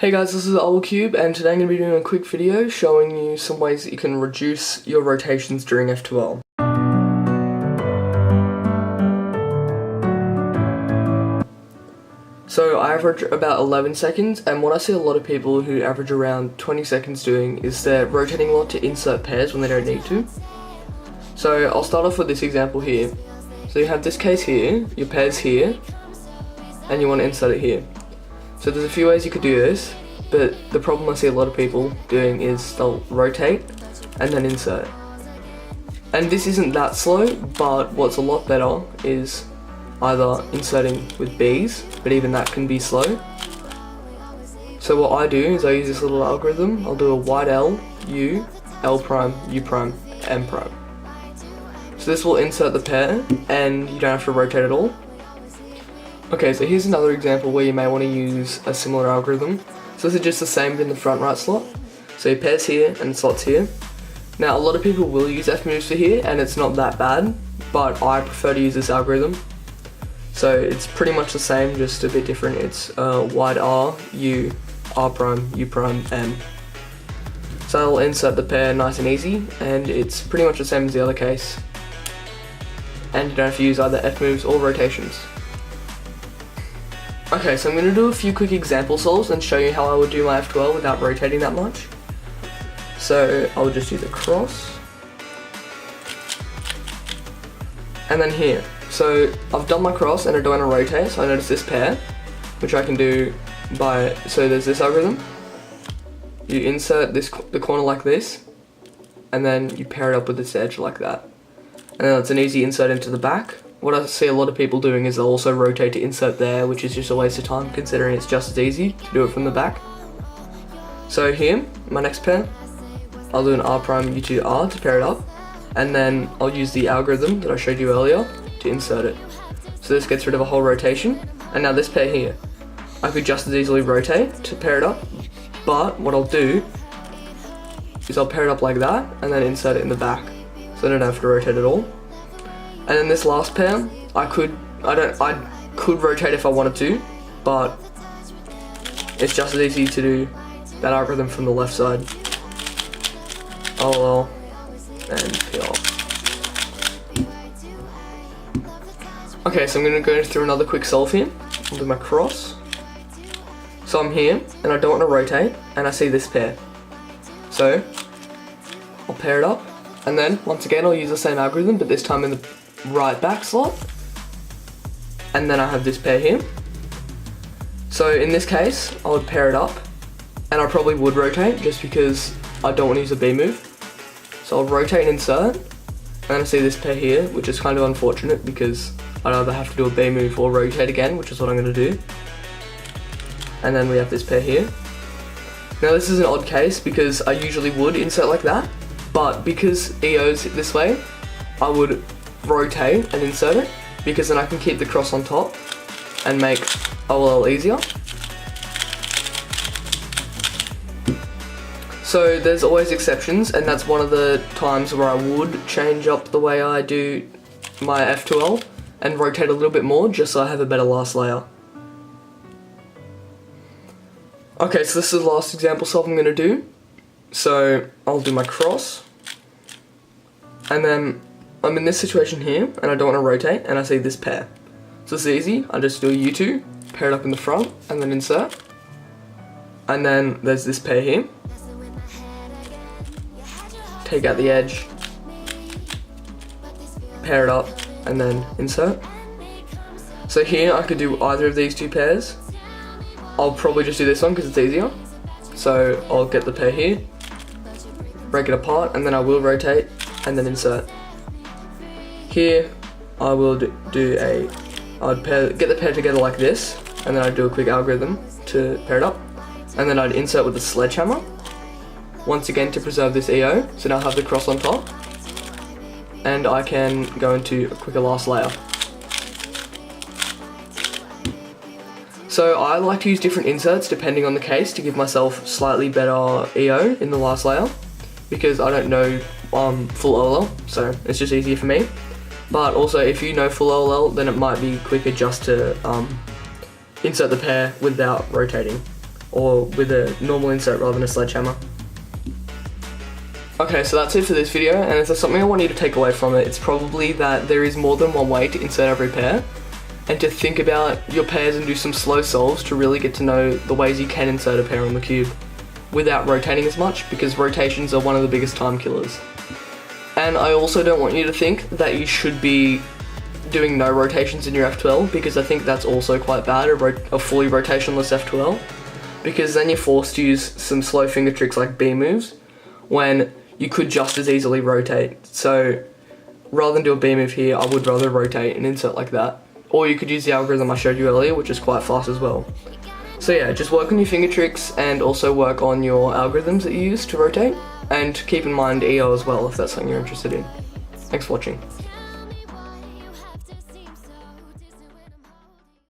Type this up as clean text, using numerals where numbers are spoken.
Hey guys, this is Cube, and today I'm going to be doing a quick video showing you some ways that you can reduce your rotations during F2L. So I average about 11 seconds, and what I see a lot of people who average around 20 seconds doing is they're rotating a lot to insert pairs when they don't need to. So I'll start off with this example here. So you have this case here, your pair's here, and you want to insert it here. So there's a few ways you could do this, but the problem I see a lot of people doing is they'll rotate and then insert. And this isn't that slow, but what's a lot better is either inserting with B's, but even that can be slow. So what I do is I use this little algorithm. I'll do a wide L, U, L prime, U prime, M prime. So this will insert the pair and you don't have to rotate at all. Okay, so here's another example where you may want to use a similar algorithm. So this is just the same but in the front right slot. So your pair's here and slots here. Now a lot of people will use F moves for here and it's not that bad, but I prefer to use this algorithm. So it's pretty much the same, just a bit different. It's wide R, U, R prime, U prime, M. So I'll insert the pair nice and easy, and it's pretty much the same as the other case. And you don't have to use either F moves or rotations. Okay, so I'm going to do a few quick example solves and show you how I would do my F2L without rotating that much. So I'll just use a cross. And then here. So I've done my cross and I don't want to rotate, so I notice this pair, which I can do by, so there's this algorithm. You insert the corner like this, and then you pair it up with this edge like that. And then it's an easy insert into the back. What I see a lot of people doing is they'll also rotate to insert there, which is just a waste of time considering it's just as easy to do it from the back. So here, my next pair, I'll do an R prime U2 R to pair it up, and then I'll use the algorithm that I showed you earlier to insert it. So this gets rid of a whole rotation, and now this pair here, I could just as easily rotate to pair it up, but what I'll do is I'll pair it up like that and then insert it in the back, so I don't have to rotate at all. And then this last pair, I could rotate if I wanted to, but it's just as easy to do that algorithm from the left side. LL and PR. Okay, so I'm going to go through another quick solve here. I'll do my cross. So I'm here, and I don't want to rotate, and I see this pair. So I'll pair it up, and then once again I'll use the same algorithm, but this time in the right back slot, and then I have this pair here. So in this case I would pair it up, and I probably would rotate just because I don't want to use a B move. So I'll rotate and insert, and then I see this pair here, which is kind of unfortunate because I'd either have to do a B move or rotate again, which is what I'm going to do. And then we have this pair here. Now this is an odd case because I usually would insert like that, but because EO's this way, I would rotate and insert it, because then I can keep the cross on top and make OLL easier. So there's always exceptions, and that's one of the times where I would change up the way I do my F2L and rotate a little bit more just so I have a better last layer. Okay, so this is the last example solve I'm going to do. So I'll do my cross, and then I'm in this situation here, and I don't want to rotate, and I see this pair. So it's easy, I just do a U2, pair it up in the front, and then insert. And then there's this pair here. Take out the edge, pair it up, and then insert. So here I could do either of these two pairs. I'll probably just do this one because it's easier. So I'll get the pair here, break it apart, and then I will rotate, and then insert. Here, I will get the pair together like this, and then I'd do a quick algorithm to pair it up, and then I'd insert with the sledgehammer, once again to preserve this EO, so now I have the cross on top, and I can go into a quicker last layer. So I like to use different inserts depending on the case to give myself slightly better EO in the last layer, because I don't know full OLL, so it's just easier for me. But also, if you know full OLL, then it might be quicker just to insert the pair without rotating. or with a normal insert rather than a sledgehammer. Okay, so that's it for this video, and if there's something I want you to take away from it, it's probably that there is more than one way to insert every pair, and to think about your pairs and do some slow solves to really get to know the ways you can insert a pair on the cube without rotating as much, because rotations are one of the biggest time killers. And I also don't want you to think that you should be doing no rotations in your F2L, because I think that's also quite bad, a fully rotationless F2L, because then you're forced to use some slow finger tricks like B moves when you could just as easily rotate. So rather than do a B move here, I would rather rotate and insert like that. Or you could use the algorithm I showed you earlier, which is quite fast as well. So yeah, just work on your finger tricks and also work on your algorithms that you use to rotate, and keep in mind EO as well if that's something you're interested in. Thanks for watching.